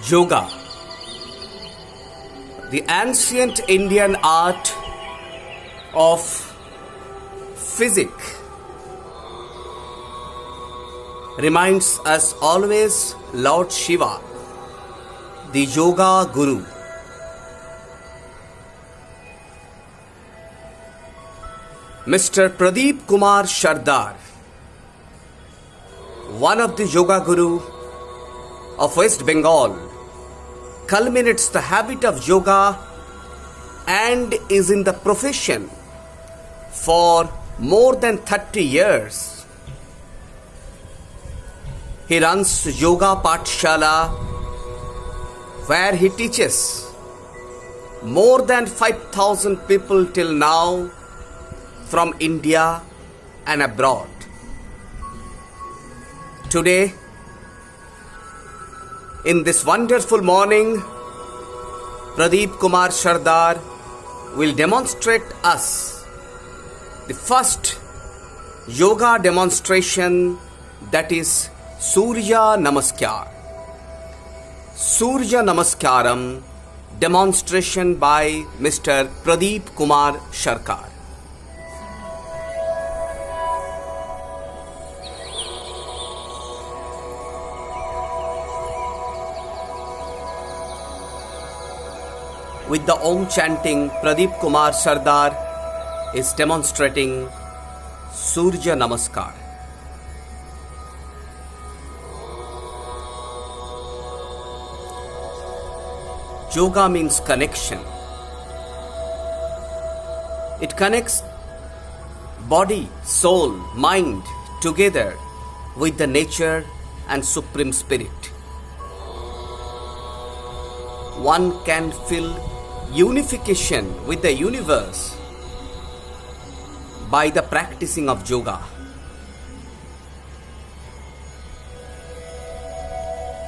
Yoga, the ancient Indian art of physics, reminds us always Lord Shiva, the Yoga Guru. Mr. Pradeep Kumar Sardar, one of the Yoga Guru of West Bengal, culminates the habit of yoga and is in the profession for more than 30 years. He runs Yoga Pathshala where he teaches more than 5,000 people till now from India and abroad. Today, in this wonderful morning, Pradeep Kumar Sardar will demonstrate us the first yoga demonstration, that is Surya Namaskar. Surya Namaskaram demonstration by Mr. Pradeep Kumar Sardar. With the Om chanting, Pradeep Kumar Sardar is demonstrating Surya Namaskar. Yoga means connection. It connects body, soul, mind together with the nature and Supreme Spirit. One can feel unification with the universe by the practicing of yoga.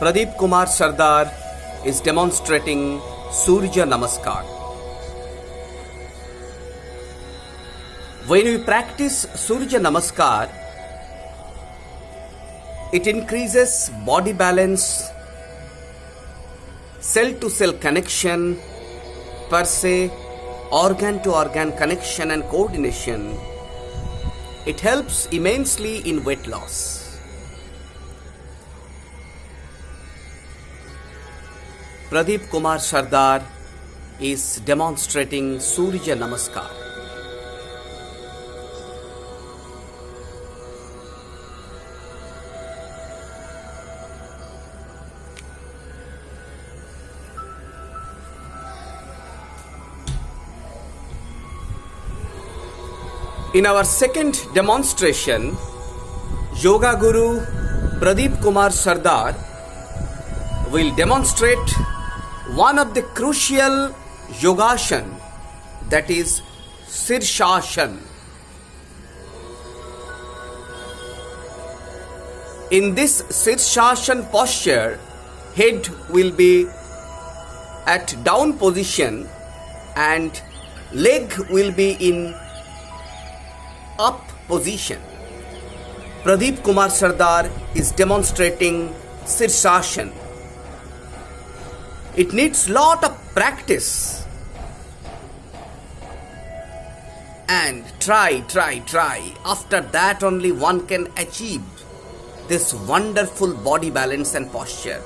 Pradeep Kumar Sardar is demonstrating Surya Namaskar. When we practice Surya Namaskar, it increases body balance, cell-to-cell connection, per se, organ-to-organ connection and coordination. It helps immensely in weight loss. Pradeep Kumar Sardar is demonstrating Surya Namaskar. In our second demonstration, Yoga Guru Pradeep Kumar Sardar will demonstrate one of the crucial yogasana, that is Sirsasana. In this Sirsasana posture, head will be at down position and leg will be in up position. Pradeep Kumar Sardar is demonstrating Sirsasana. It needs lot of practice and try. After that only one can achieve this wonderful body balance and posture.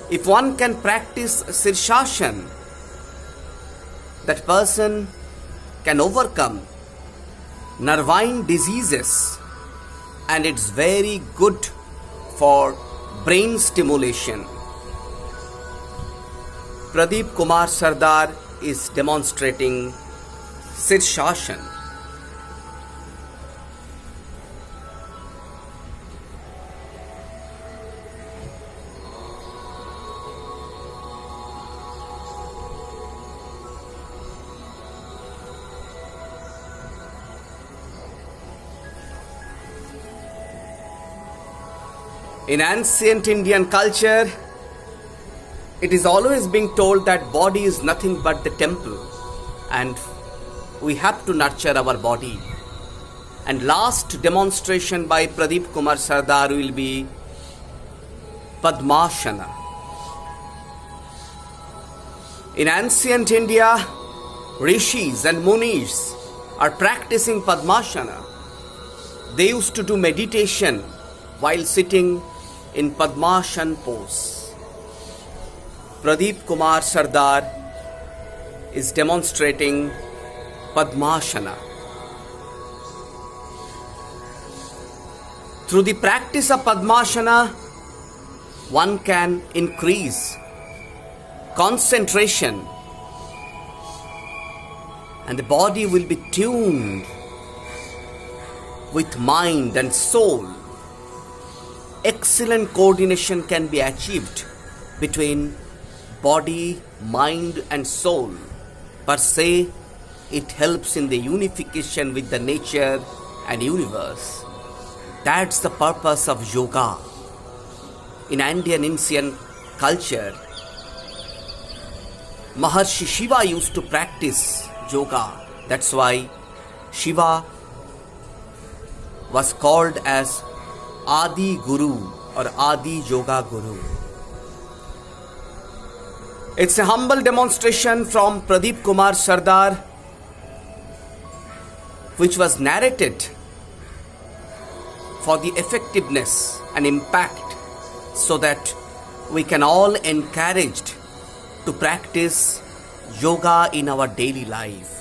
If one can practice Sirsasana, that person can overcome nervine diseases, and it's very good for brain stimulation. Pradeep Kumar Sardar is demonstrating Sirsasana. In ancient Indian culture, it is always being told that body is nothing but the temple and we have to nurture our body. And last demonstration by Pradeep Kumar Sardar will be Padmasana. In ancient India, rishis and munis are practicing Padmasana. They used to do meditation while sitting in Padmasana pose. Pradeep Kumar Sardar is demonstrating Padmasana. Through the practice of Padmasana, one can increase concentration and the body will be tuned with mind and soul. Excellent coordination can be achieved between body, mind and soul. Per se, it helps in the unification with the nature and universe. That's the purpose of yoga. In Indian ancient culture, Maharshi Shiva used to practice yoga. That's why Shiva was called as Adi Guru or Adi Yoga Guru. It's a humble demonstration from Pradeep Kumar Sardar, which was narrated for the effectiveness and impact, so that we can all encouraged to practice yoga in our daily life.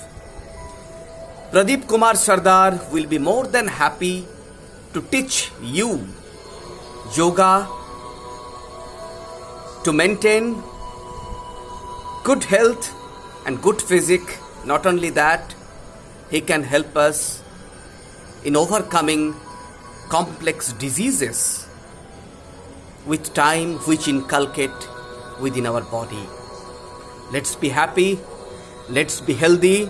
Pradeep Kumar Sardar will be more than happy to teach you yoga to maintain good health and good physique. Not only that, he can help us in overcoming complex diseases with time which inculcate within our body. Let's be happy, let's be healthy.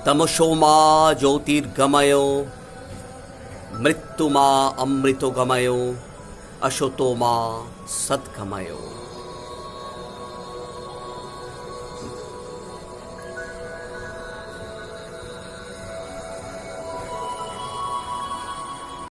Tamashoma Jyotirgamayo Mrityuma Amritogamayo Ashotoma Satgamayo.